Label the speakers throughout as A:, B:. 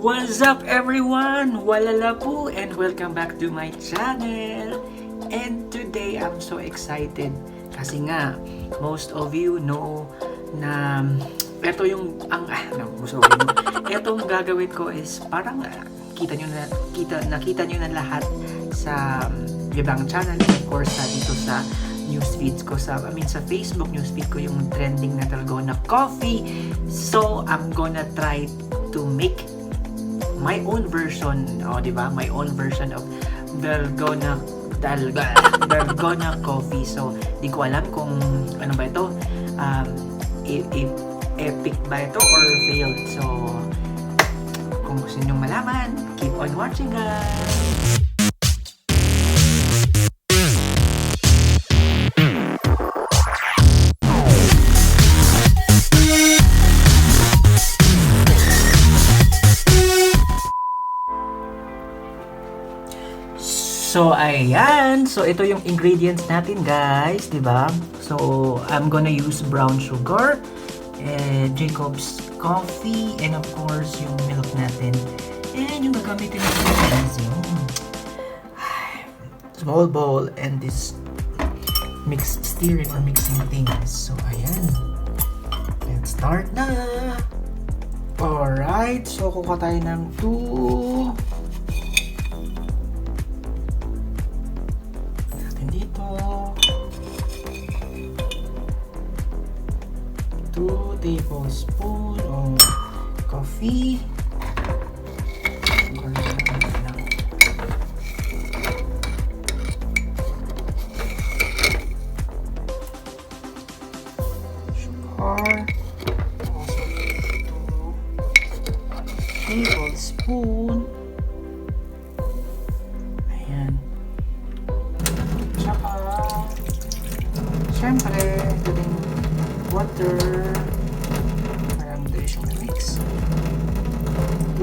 A: What's up everyone? Walala po and welcome back to my channel. And today I'm so excited kasi nga most of you know na eto yung etong gagawin ko is parang nakita nyo na lahat sa ibang channel, of course dito sa newsfeeds ko sa Facebook newsfeed ko yung trending na Dalgona Coffee. So I'm gonna try to make my own version, diba? My own version of Dalgona Coffee. So, di ko alam kung ano ba ito, epic ba ito or failed. So, kung gusto nyo malaman, keep on watching guys! So, ayan. So, ito yung ingredients natin, guys. Diba? So, I'm gonna use brown sugar, Jacob's coffee, and of course, yung milk natin. And yung gagamitin natin is yung small bowl and this stirring or mixing things. So, ayan. Let's start na! Alright. So, kuha tayo ng 2 tablespoon of coffee. Sugar. Also 2 tablespoon. Ayan. Tsaka syempre ito din water.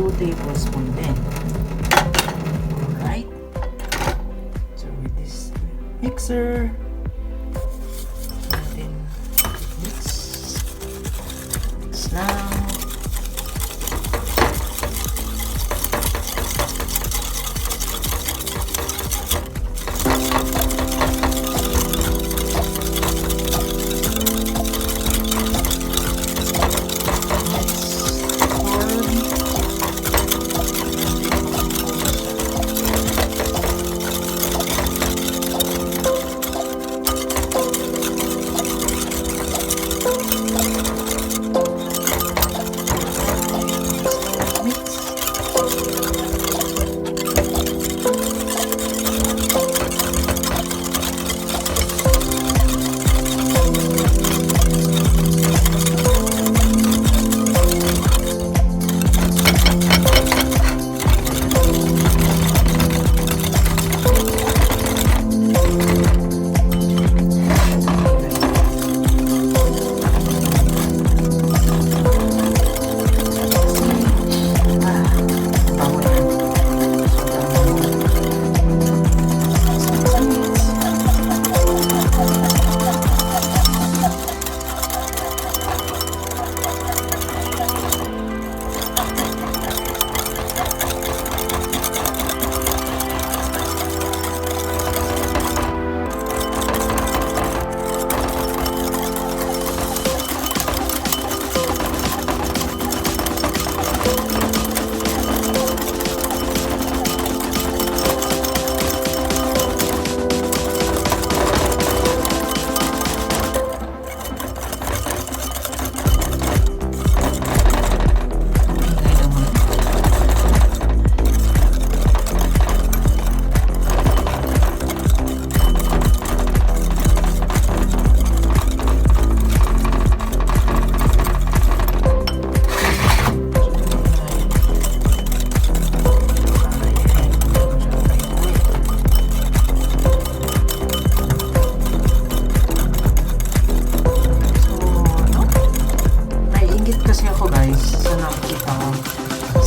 A: 2 tablespoon din. Alright. So with this mixer, natin mix lang.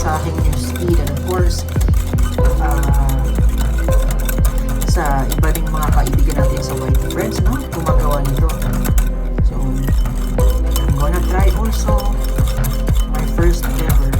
A: Sa aking newsfeed and of course sa iba ding mga kaibigan natin sa white friends, no? Gumagawa nito. So, I'm gonna try also my first ever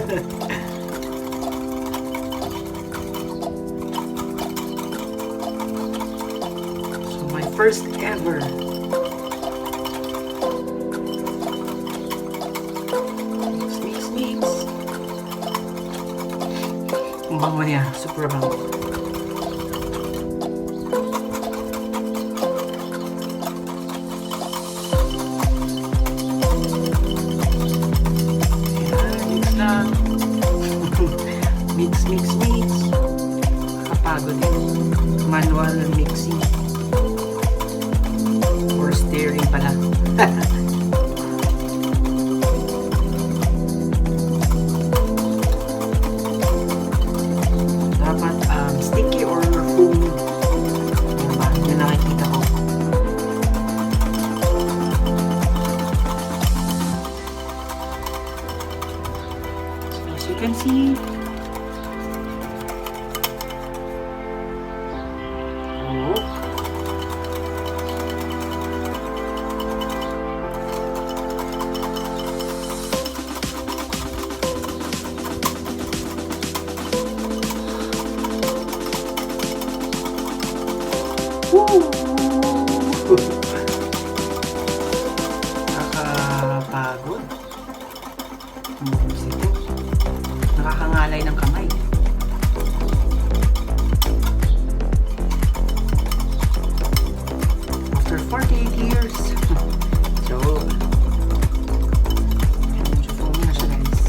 A: So my first ever. Mix. Ang bango niya, super bango. Mix. Kapagod yun. Manual mixing. Or stirring pala. Dapat sticky or foamy. Diba? Yun nakikita ko. So as you can see, nakakapagod. Nakakangalay ng kamay. After 48 years. So, medyo foamy na siya, guys.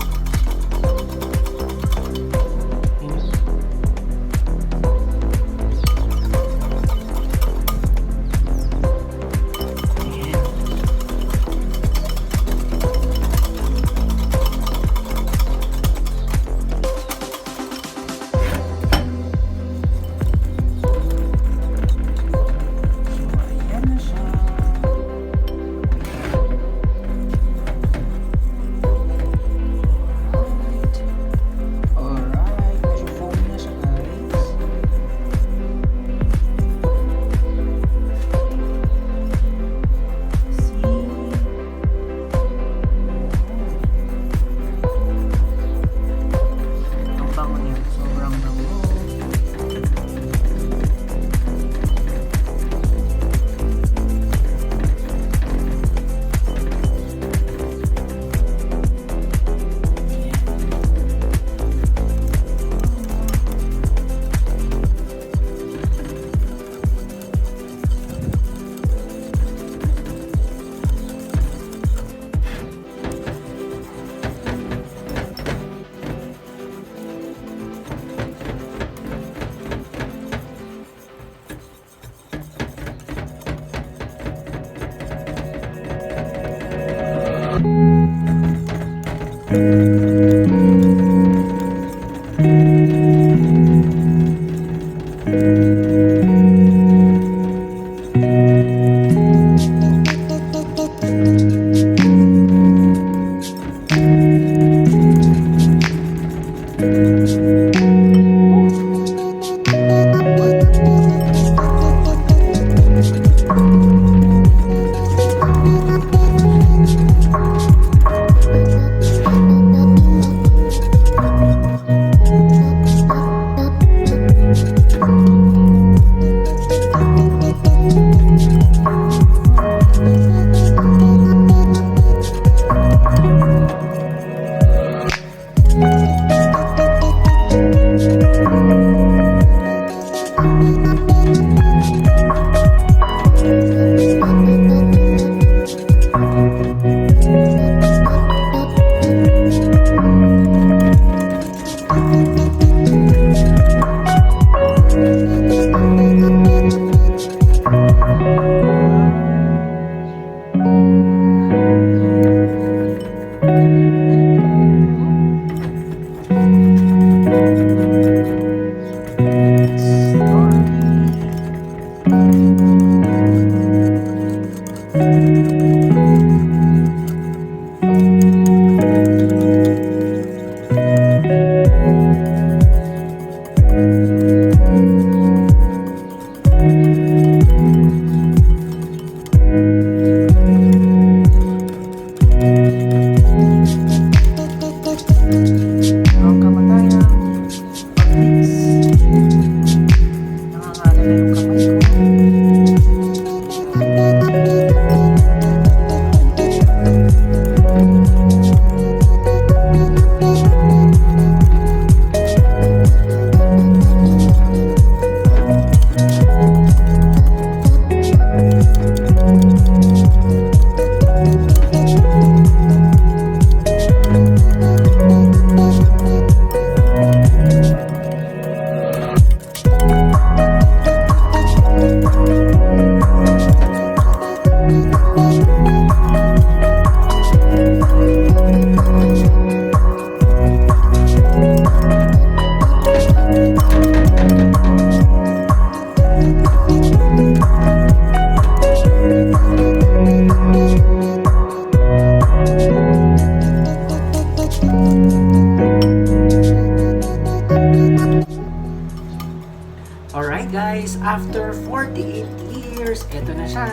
A: Alright guys, after 48 years, eto na siya.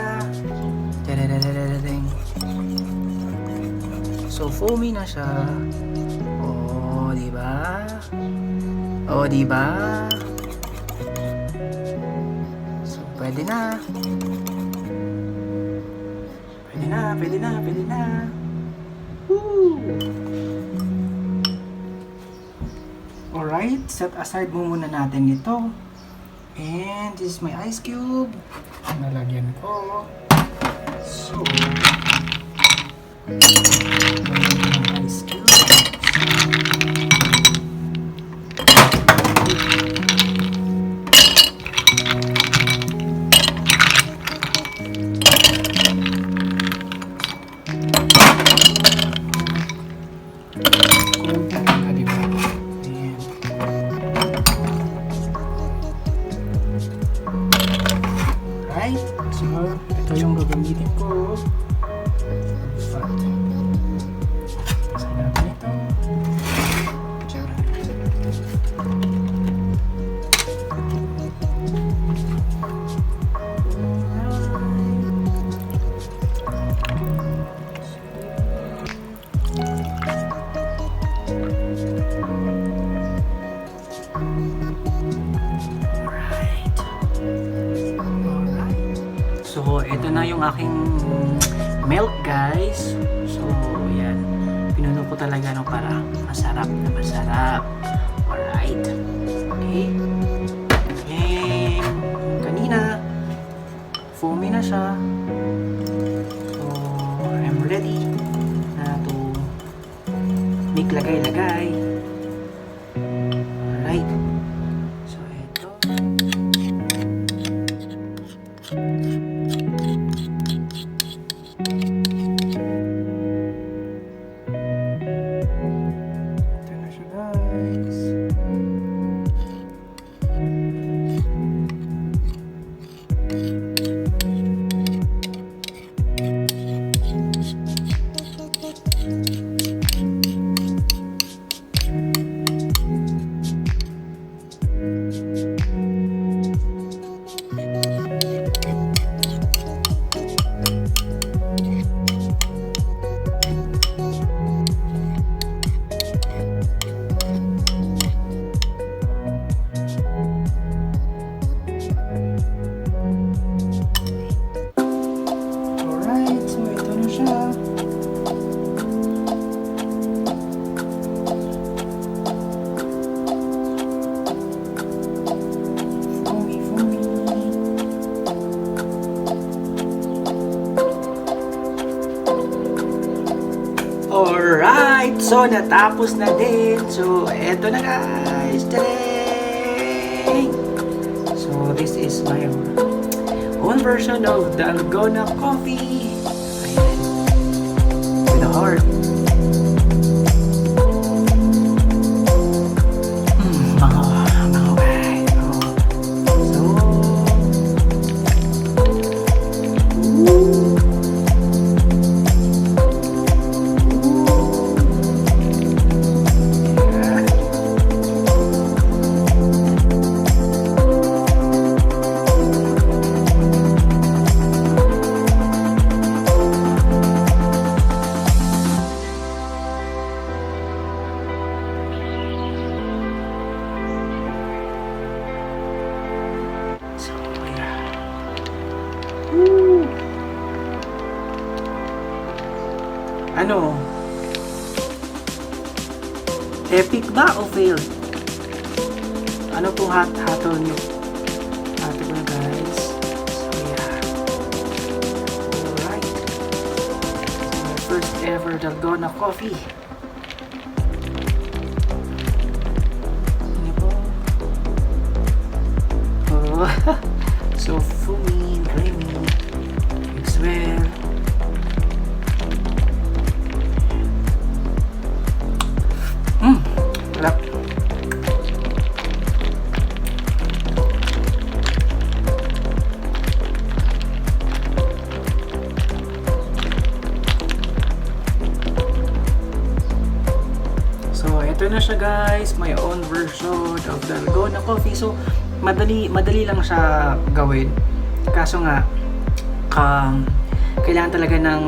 A: Tadadadadadading. So foamy na siya. Oh, di ba? Oh, di ba? So pwede na. Pwede na. Woo! Alright, set aside mo muna natin ito. And this is my ice cube. Nalagyan ko. So, ice cube. So, ito yung gagamitin ko. Kasi natin ito. So, ito na yung aking milk, guys. So, yan. Pinuno ko talaga no, para masarap na masarap. Alright. Okay. And, kanina, foamy na siya. So, I'm ready na to make lagay-lagay. Alright. So, ito. Alright, so natapos na din. So, eto na guys. Tadang! So, this is my own version of Dalgona Coffee. Ayan. With a heart. Bango guys. So, ano? Epic ba o failed? Ano pong hatol nyo? Hatol ko na guys. So yeah. Alright. So, my first ever Dalgona Coffee. Ano po? Oh. So foamy and creamy. Mix well. Sarap. So, ito na siya guys, my own version of Dalgona Coffee. So, madali lang siya gawin. Kaso nga, kailangan talaga ng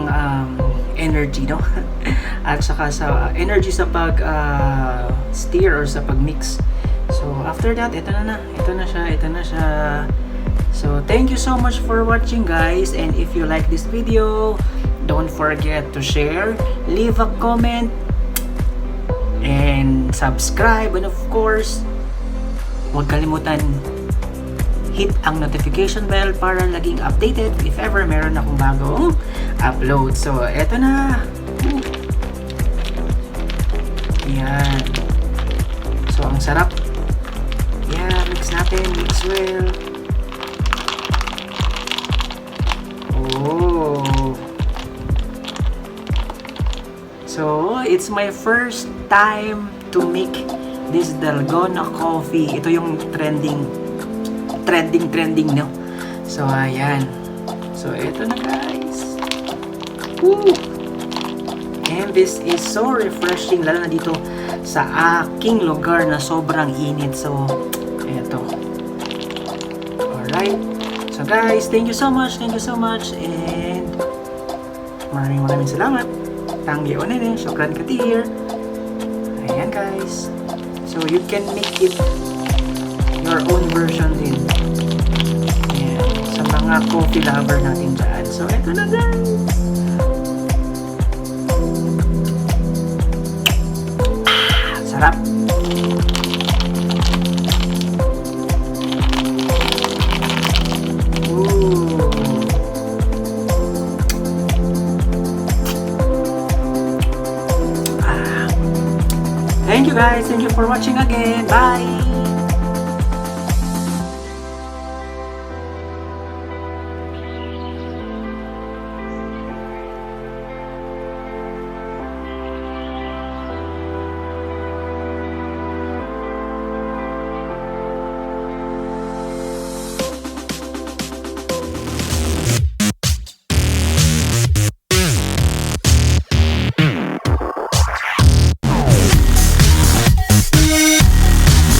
A: energy, no? At saka sa energy sa pag steer or sa pag-mix. So after that, ito na siya. So thank you so much for watching, guys, and if you like this video, don't forget to share, leave a comment, and subscribe, and of course, huwag kalimutan hit ang notification bell para laging updated if ever meron akong bagong upload. So, eto na. Yan. So, ang sarap. Yan, mix natin. Mix well. Oh. So, it's my first time to make this Dalgona Coffee. Ito yung trending, no? So, ayan. So, ito na, guys. Woo! And this is so refreshing, lalo na dito sa aking lugar na sobrang init. So, eto. Alright. So, guys, thank you so much. And maraming salamat. Tanggi onin, syukran katir. Ayan, guys. So, you can make it your own version din. Ayan. Sa mga coffee lover natin dyan. So, eto na, guys. Sarap. Ooh. Thank you, guys. Thank you for watching again. Bye.